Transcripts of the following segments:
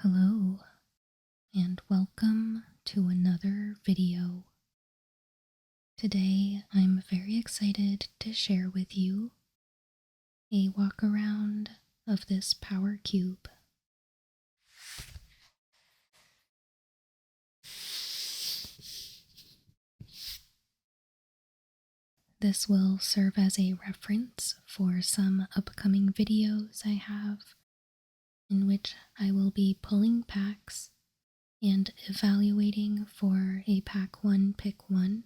Hello, and welcome to another video. Today, I'm very excited to share with you a walk around of this power cube. This will serve as a reference for some upcoming videos I have in which I will be pulling packs and evaluating for a pack 1 pick 1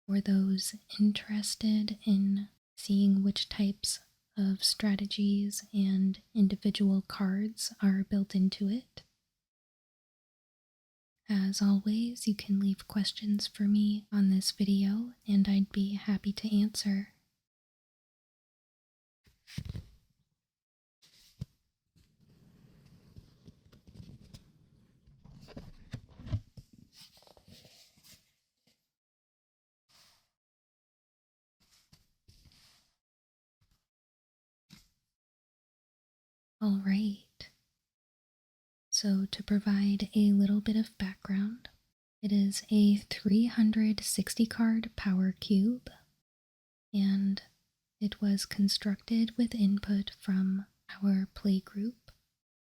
for those interested in seeing which types of strategies and individual cards are built into it. As always, you can leave questions for me on this video and I'd be happy to answer. Alright, so to provide a little bit of background, it is a 360 card power cube, and it was constructed with input from our playgroup,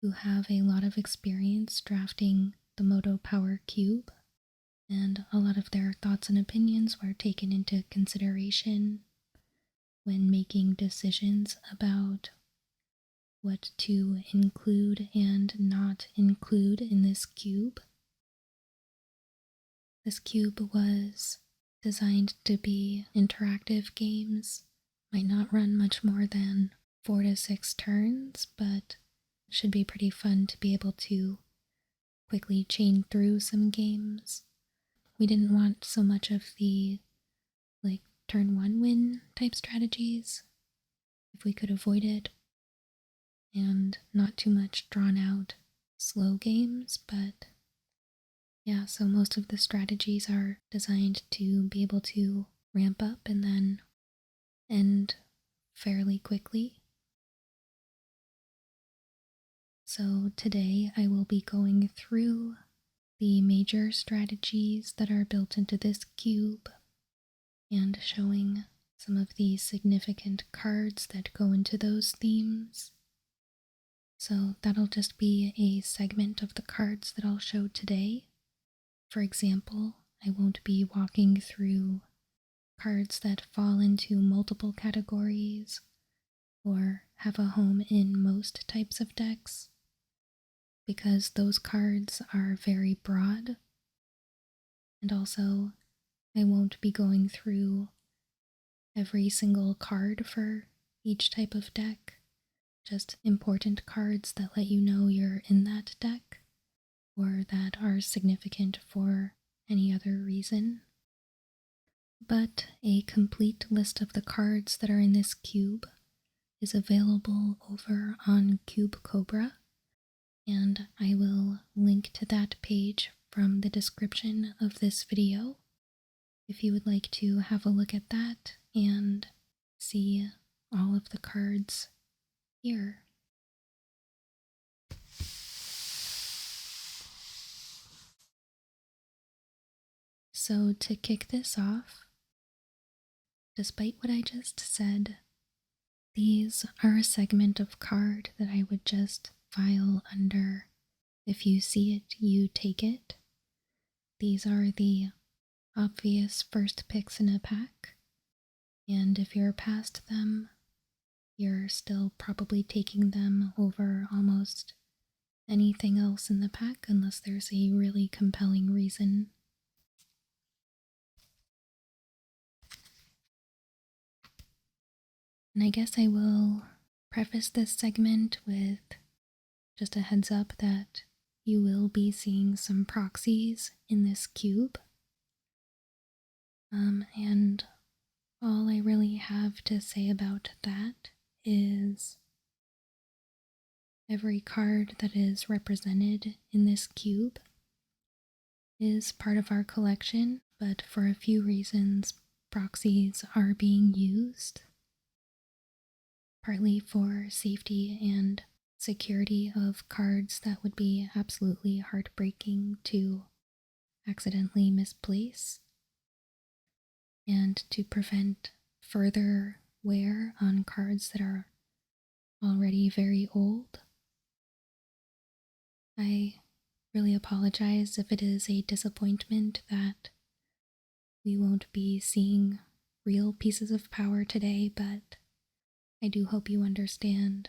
who have a lot of experience drafting the Moto Power Cube, and a lot of their thoughts and opinions were taken into consideration when making decisions about what to include and not include in this cube. This cube was designed to be interactive games, might not run much more than 4 to 6 turns, but should be pretty fun to be able to quickly chain through some games. We didn't want so much of the turn 1 win type strategies if we could avoid it, and not too much drawn out slow games, but yeah, so most of the strategies are designed to be able to ramp up and then end fairly quickly. So today I will be going through the major strategies that are built into this cube and showing some of the significant cards that go into those themes. So that'll just be a segment of the cards that I'll show today. For example, I won't be walking through cards that fall into multiple categories or have a home in most types of decks, because those cards are very broad, and also I won't be going through every single card for each type of deck, just important cards that let you know you're in that deck or that are significant for any other reason. But a complete list of the cards that are in this cube is available over on Cube Cobra, and I will link to that page from the description of this video if you would like to have a look at that and see all of the cards here. So to kick this off, despite what I just said, these are a segment of card that I would just file under if you see it, you take it. These are the obvious first picks in a pack, and if you're past them, you're still probably taking them over almost anything else in the pack unless there's a really compelling reason. And I guess I will preface this segment with just a heads up that you will be seeing some proxies in this cube. And all I really have to say about that is every card that is represented in this cube is part of our collection, but for a few reasons, proxies are being used, partly for safety and security of cards that would be absolutely heartbreaking to accidentally misplace, and to prevent further wear on cards that are already very old. I really apologize if it is a disappointment that we won't be seeing real pieces of power today, but I do hope you understand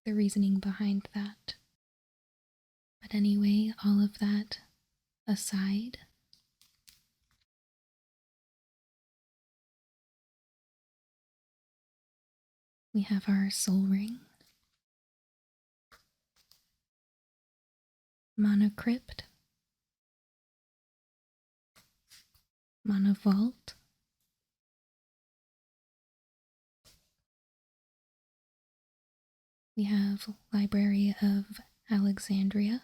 the reasoning behind that. But anyway, all of that aside, we have our Soul Ring, Mana Crypt, Mana Vault, we have Library of Alexandria,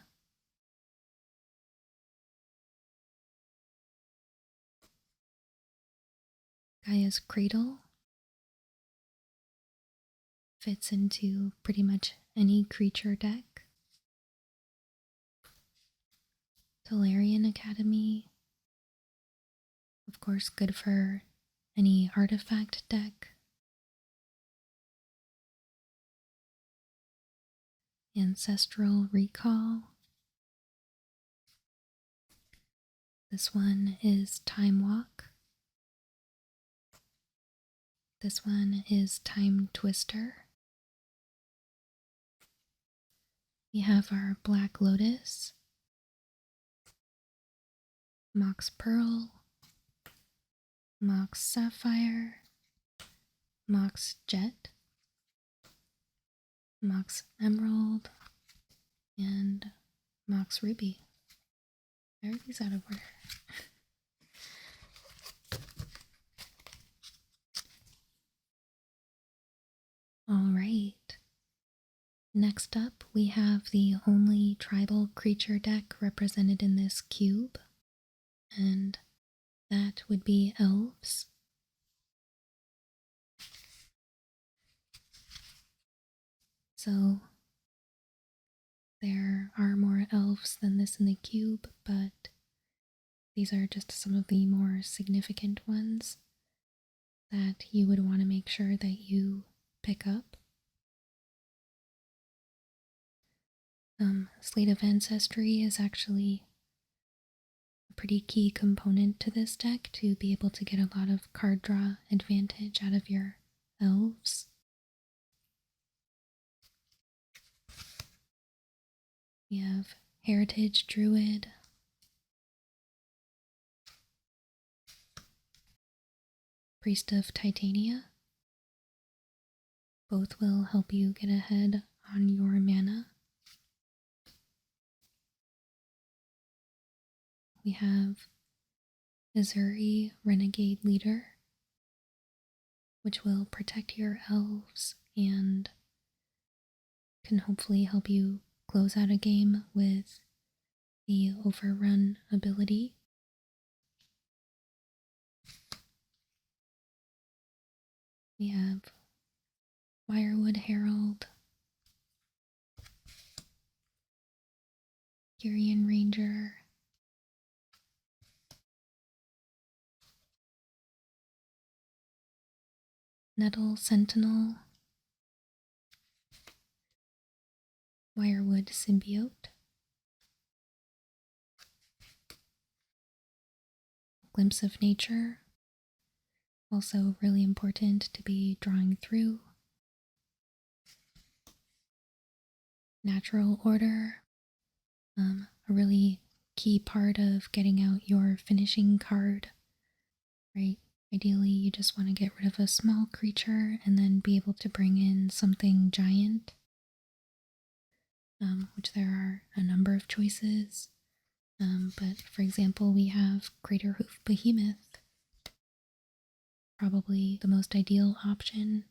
Gaia's Cradle, fits into pretty much any creature deck, Tolarian Academy, of course good for any artifact deck, Ancestral Recall. This one is Time Walk. This one is Time Twister. We have our Black Lotus, Mox Pearl, Mox Sapphire, Mox Jet, Mox Emerald, and Mox Ruby. Everything's out of order. Alright. Next up, we have the only tribal creature deck represented in this cube, and that would be Elves. So there are more elves than this in the cube, but these are just some of the more significant ones that you would want to make sure that you pick up. Slate of Ancestry is actually a pretty key component to this deck to be able to get a lot of card draw advantage out of your elves. We have Heritage Druid, Priest of Titania. Both will help you get ahead on your mana. We have Azuri Renegade Leader, which will protect your elves and can hopefully help you close out a game with the Overrun ability. We have Wirewood Herald, Kyrian Ranger, Nettle Sentinel, Wirewood Symbiote, Glimpse of Nature, also really important to be drawing through, Natural Order, a really key part of getting out your finishing card, right? Ideally, you just want to get rid of a small creature and then be able to bring in something giant, which there are a number of choices. But for example, we have Greater Hoof Behemoth, probably the most ideal option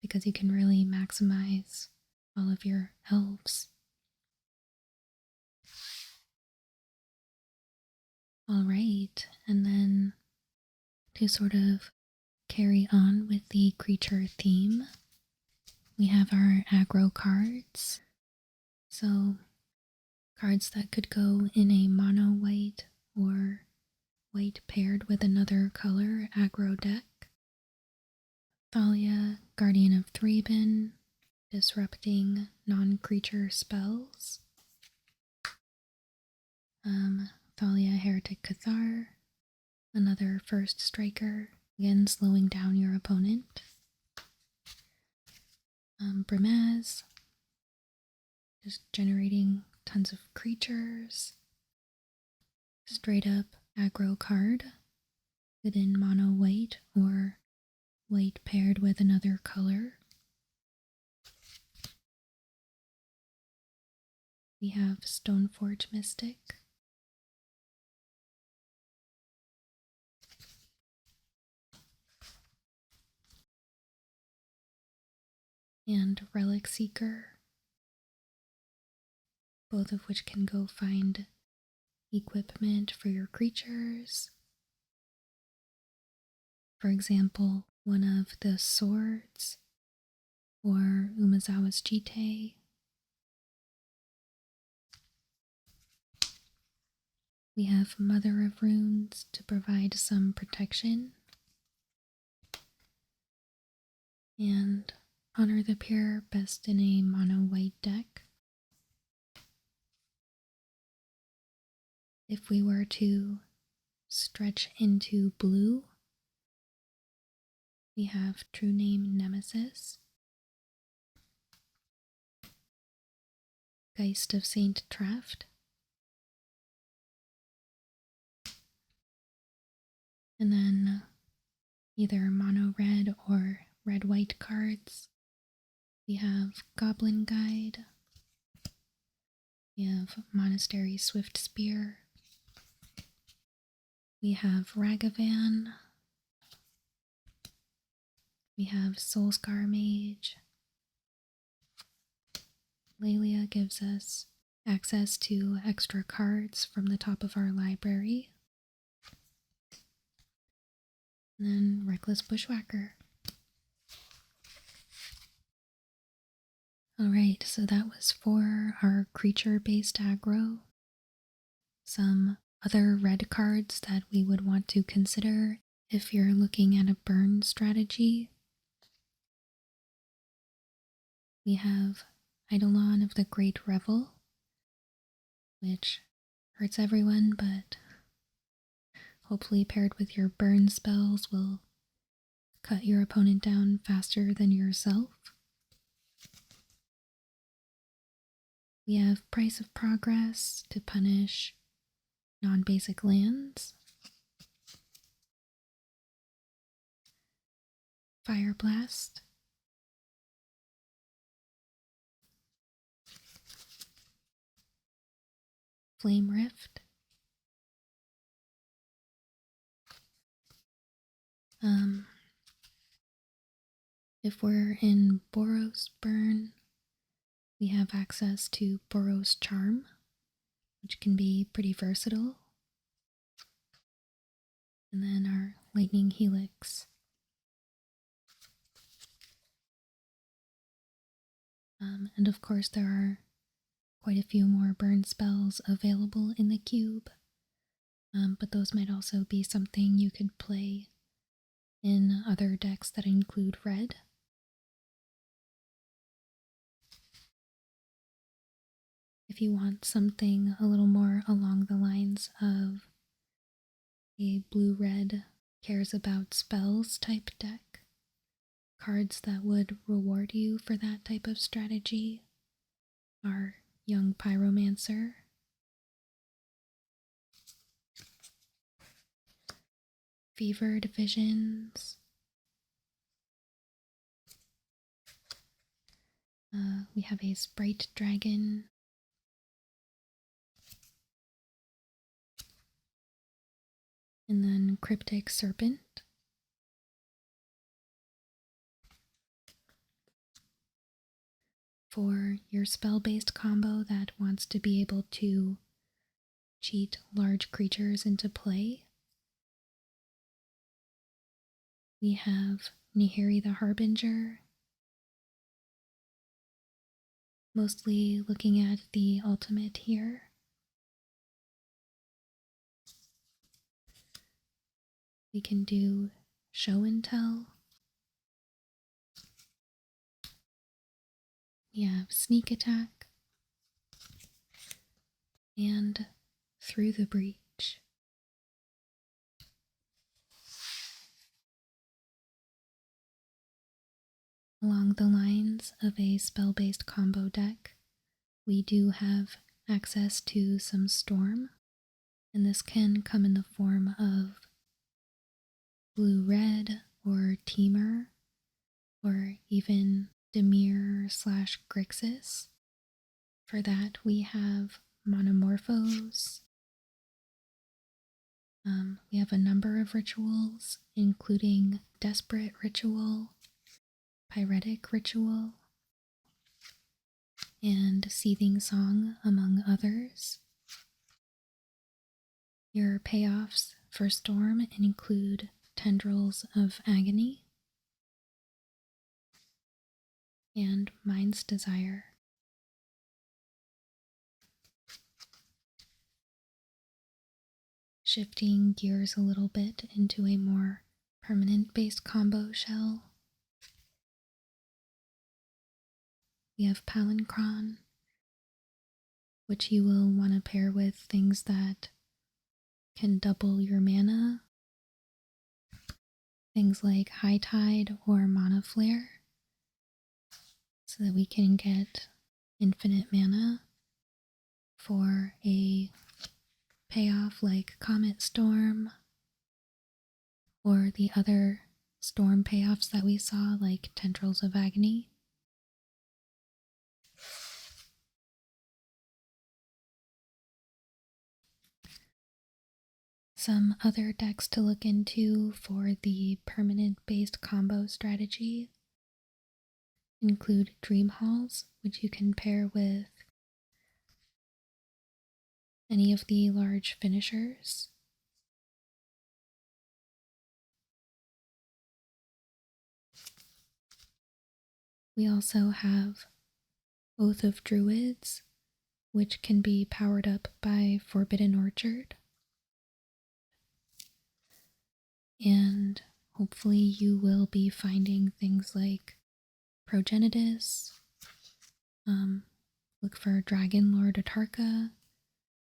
because you can really maximize all of your elves. Alright, and then to sort of carry on with the creature theme, we have our aggro cards. So cards that could go in a mono white or white paired with another color aggro deck. Thalia, Guardian of Thraben, disrupting non-creature spells. Thalia, Heretic Cathar, another first striker, again slowing down your opponent. Brimaz, just generating tons of creatures. Straight up aggro card within mono white or white paired with another color. We have Stoneforge Mystic. And Relic Seeker, both of which can go find equipment for your creatures. For example, one of the swords or Umezawa's Jite. We have Mother of Runes to provide some protection. And Honor the Pure, best in a mono white deck. If we were to stretch into blue, we have True Name Nemesis, Geist of Saint Traft, and then either mono red or red white cards. We have Goblin Guide, we have Monastery Swift Spear, we have Ragavan, we have Soulscar Mage. Lelia gives us access to extra cards from the top of our library. And then Reckless Bushwhacker. Alright, so that was for our creature-based aggro. Some other red cards that we would want to consider if you're looking at a burn strategy. We have Eidolon of the Great Revel, which hurts everyone, but hopefully paired with your burn spells will cut your opponent down faster than yourself. We have Price of Progress to punish non-basic lands. Fire Blast. Flame Rift. If we're in Boros Burn, we have access to Boros Charm, which can be pretty versatile. And then our Lightning Helix. And of course there are quite a few more burn spells available in the cube, but those might also be something you could play in other decks that include red. If you want something a little more along the lines of a blue-red cares about spells type deck, cards that would reward you for that type of strategy are Young Pyromancer, Fevered Visions, we have a Sprite Dragon, and then Cryptic Serpent. For your spell-based combo that wants to be able to cheat large creatures into play, we have Nihiri the Harbinger, mostly looking at the ultimate here. We can do show and tell. We have sneak attack and through the breach. Along the lines of a spell-based combo deck, we do have access to some storm, and this can come in the form of blue-red or Temur, or even Dimir / Grixis. For that, we have Monomorphos. We have a number of rituals, including Desperate Ritual, Pyretic Ritual, and Seething Song, among others. Your payoffs for Storm include Tendrils of Agony and Mind's Desire. Shifting gears a little bit into a more permanent-based combo shell, we have Palinchron, which you will want to pair with things that can double your mana, things like High Tide or Mana Flare, so that we can get infinite mana for a payoff like Comet Storm, or the other storm payoffs that we saw like Tendrils of Agony. Some other decks to look into for the permanent-based combo strategy include Dream Halls, which you can pair with any of the large finishers. We also have Oath of Druids, which can be powered up by Forbidden Orchard. And hopefully you will be finding things like Progenitus. Look for Dragon Lord Atarka,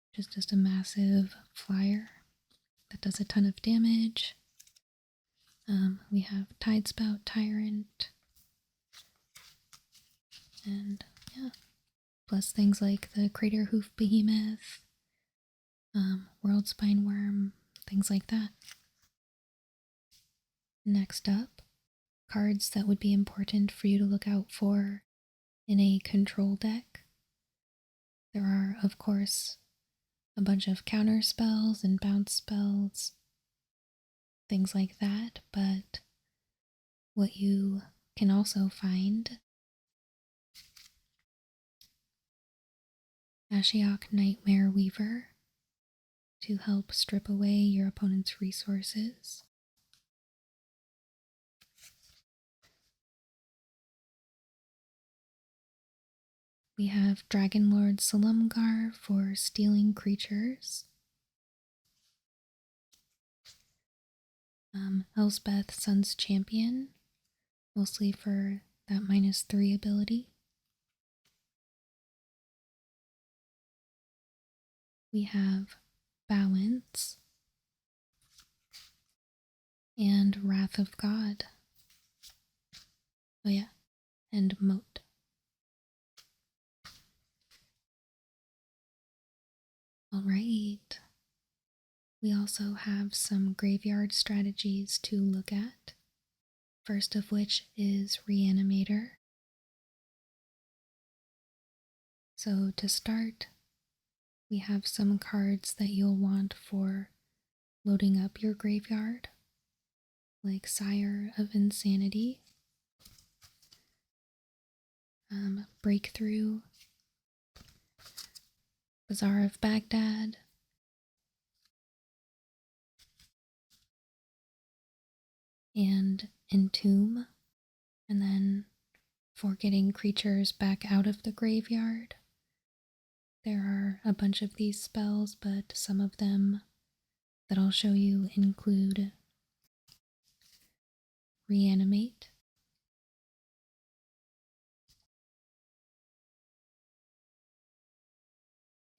which is just a massive flyer that does a ton of damage. We have Tidespout Tyrant. And yeah, plus things like the Crater Hoof Behemoth, World Spine Worm, things like that. Next up, cards that would be important for you to look out for in a control deck. There are, of course, a bunch of counter spells and bounce spells, things like that, but what you can also find: Ashiok Nightmare Weaver to help strip away your opponent's resources. We have Dragonlord Silumgar for stealing creatures. Elspeth Sun's Champion, mostly for that -3 ability. We have Balance and Wrath of God. Oh yeah, and Moat. Alright. We also have some graveyard strategies to look at. First of which is Reanimator. So to start, we have some cards that you'll want for loading up your graveyard, like Sire of Insanity, Breakthrough, Bazaar of Baghdad, and Entomb. And then for getting creatures back out of the graveyard. There are a bunch of these spells, but some of them that I'll show you include Reanimate,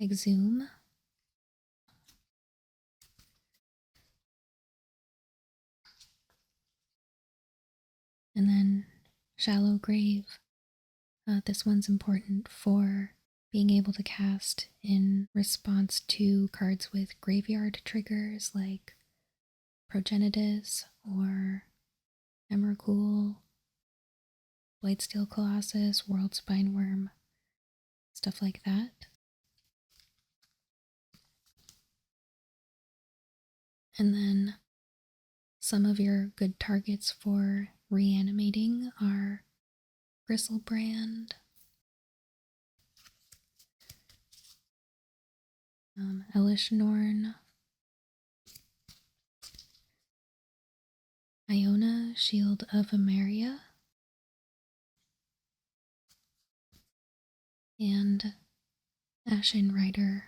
Exhume, and then Shallow Grave. This one's important for being able to cast in response to cards with graveyard triggers like Progenitus or Emrakul, Blightsteel Colossus, World Spineworm, stuff like that. And then some of your good targets for reanimating are Gristlebrand, Elish Norn, Iona, Shield of Emeria, and Ashen Rider.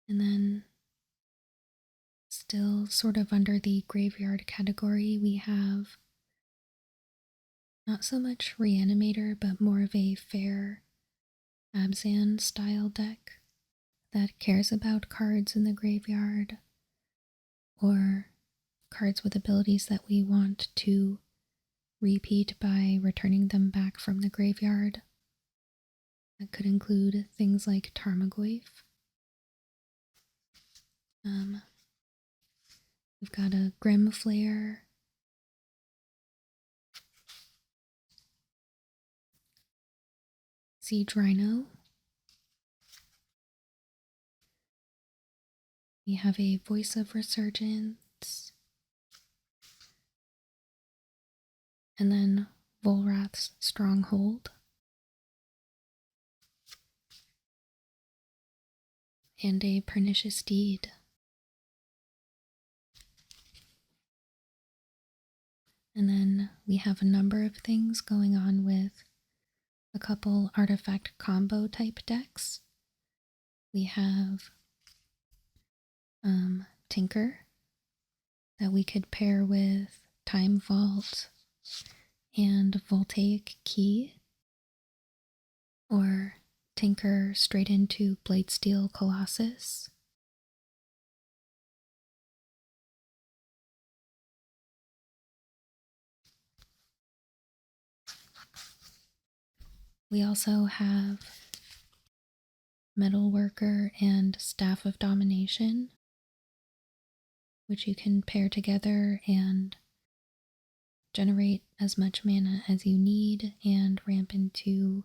And then, still sort of under the graveyard category, we have not so much Reanimator, but more of a fair Abzan style deck that cares about cards in the graveyard or cards with abilities that we want to repeat by returning them back from the graveyard. That could include things like Tarmogoyf. We've got a Grimflayer, Siege Rhino. We have a Voice of Resurgence, and then Volrath's Stronghold, and a Pernicious Deed. And then we have a number of things going on with a couple artifact combo type decks. We have Tinker that we could pair with Time Vault and Voltaic Key, or Tinker straight into Blightsteel Colossus. We also have Metalworker and Staff of Domination, which you can pair together and generate as much mana as you need and ramp into,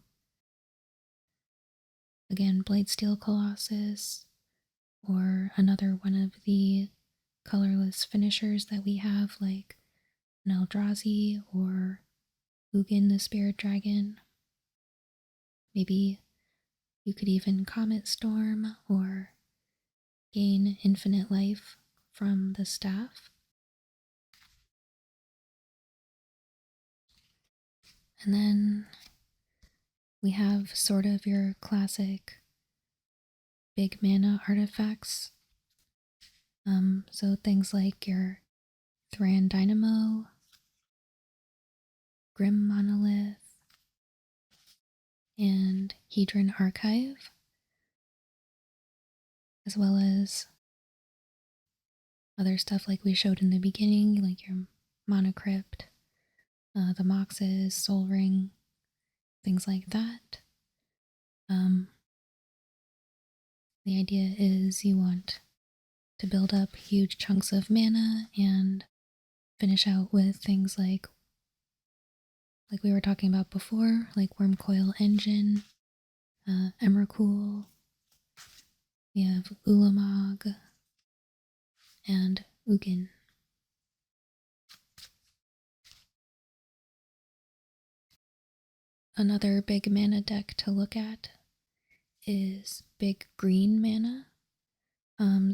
again, Blightsteel Colossus, or another one of the colorless finishers that we have, like an Eldrazi or Ugin the Spirit Dragon. Maybe you could even Comet Storm or gain infinite life from the staff. And then we have sort of your classic big mana artifacts. So things like your Thran Dynamo, Grim Monolith, and Hedron Archive, as well as other stuff like we showed in the beginning, like your Monocrypt, the Moxes, Soul Ring, things like that. The idea is you want to build up huge chunks of mana and finish out with things like we were talking about before, like Wormcoil Engine, Emrakul. We have Ulamog and Ugin. Another big mana deck to look at is big green mana.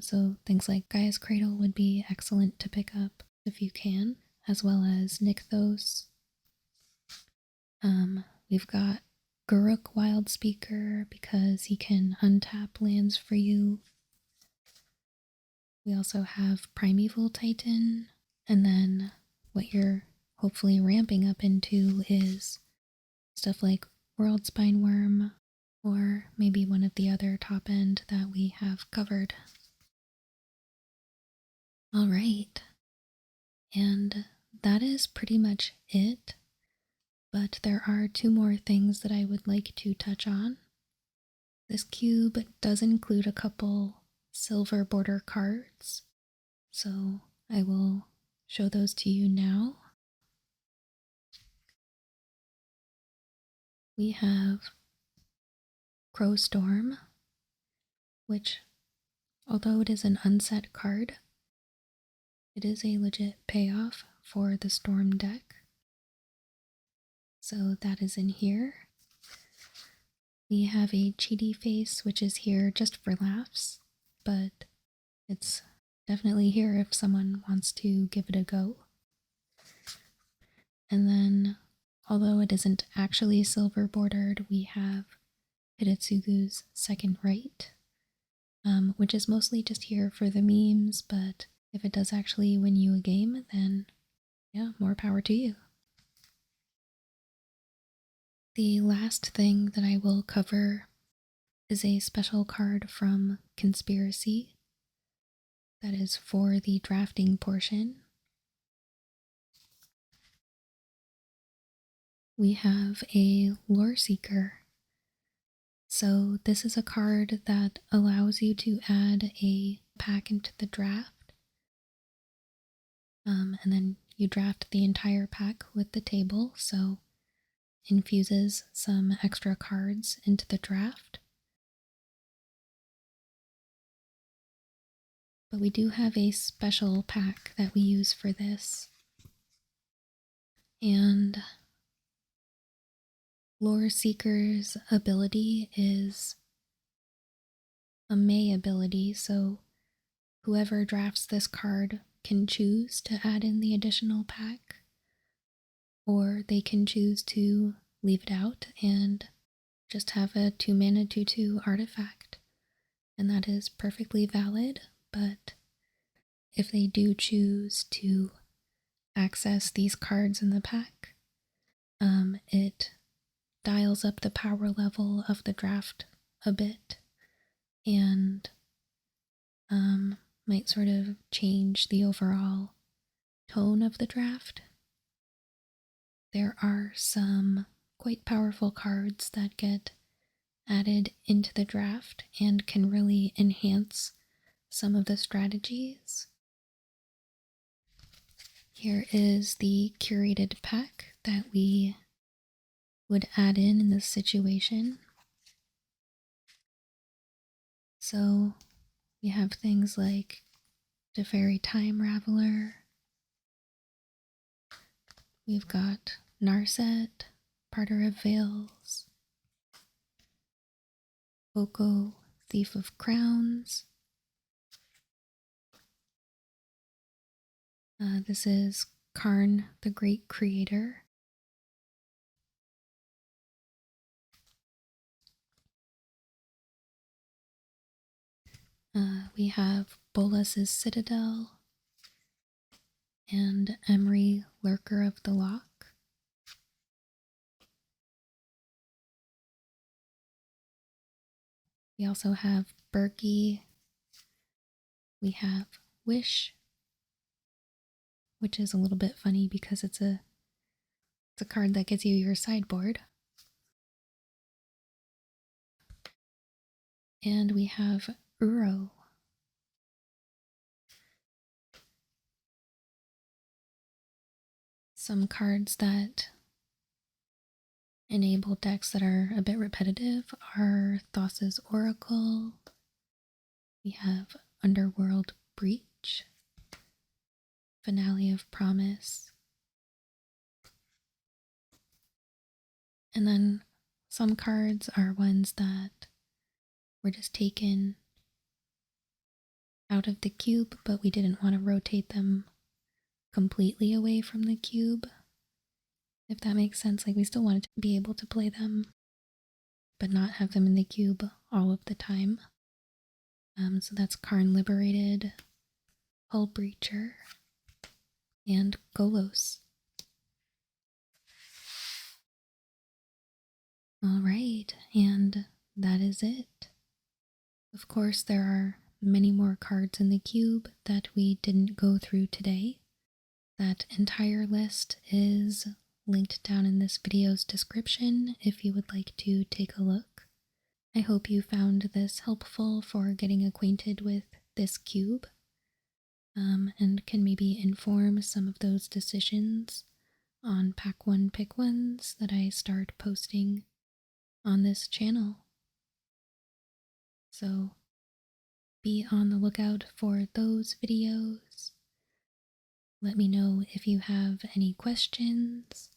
So things like Gaia's Cradle would be excellent to pick up if you can, as well as Nykthos. We've got Guruk Wildspeaker because he can untap lands for you. We also have Primeval Titan, and then what you're hopefully ramping up into is stuff like World Spineworm, or maybe one of the other top end that we have covered. All right, and that is pretty much it, but there are two more things that I would like to touch on. This cube does include a couple silver border cards, so I will show those to you now. We have Crowstorm, which, although it is an unset card, it is a legit payoff for the Storm deck. So that is in here. We have a Cheaty Face, which is here just for laughs, but it's definitely here if someone wants to give it a go. And then, although it isn't actually silver bordered, we have Hidetsugu's Second Right, which is mostly just here for the memes, but if it does actually win you a game, then yeah, more power to you. The last thing that I will cover is a special card from Conspiracy that is for the drafting portion. We have a Lore Seeker. So this is a card that allows you to add a pack into the draft. And then you draft the entire pack with the table, so infuses some extra cards into the draft. But we do have a special pack that we use for this. And Lore Seeker's ability is a May ability, so whoever drafts this card can choose to add in the additional pack, or they can choose to leave it out and just have a 2-mana 2/2 artifact. And that is perfectly valid, but if they do choose to access these cards in the pack, it dials up the power level of the draft a bit and might sort of change the overall tone of the draft. There are some quite powerful cards that get added into the draft and can really enhance some of the strategies. Here is the curated pack that we would add in this situation. So we have things like Teferi Time Raveler. We've got Narset, Parter of Veils, Oko, Thief of Crowns. This is Karn, the Great Creator. We have Bolas's Citadel and Emery, Lurker of the Lock. We also have Berkey. We have Wish, which is a little bit funny because it's a card that gives you your sideboard. And we have Uro. Some cards that enable decks that are a bit repetitive are Thassa's Oracle. We have Underworld Breach, Finale of Promise. And then some cards are ones that were just taken out of the cube, but we didn't want to rotate them completely away from the cube, if that makes sense. Like, we still wanted to be able to play them, but not have them in the cube all of the time. So that's Karn Liberated, Hull Breacher, and Golos. Alright, and that is it. Of course, there are many more cards in the cube that we didn't go through today. That entire list is linked down in this video's description if you would like to take a look. I hope you found this helpful for getting acquainted with this cube, and can maybe inform some of those decisions on Pack 1 Pick 1s that I start posting on this channel. So be on the lookout for those videos. Let me know if you have any questions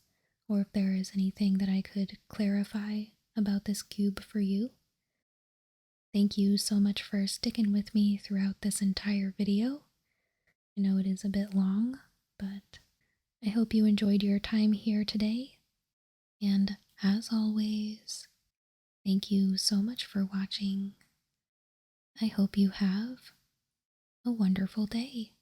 or if there is anything that I could clarify about this cube for you. Thank you so much for sticking with me throughout this entire video. I know it is a bit long, but I hope you enjoyed your time here today. And as always, thank you so much for watching. I hope you have a wonderful day.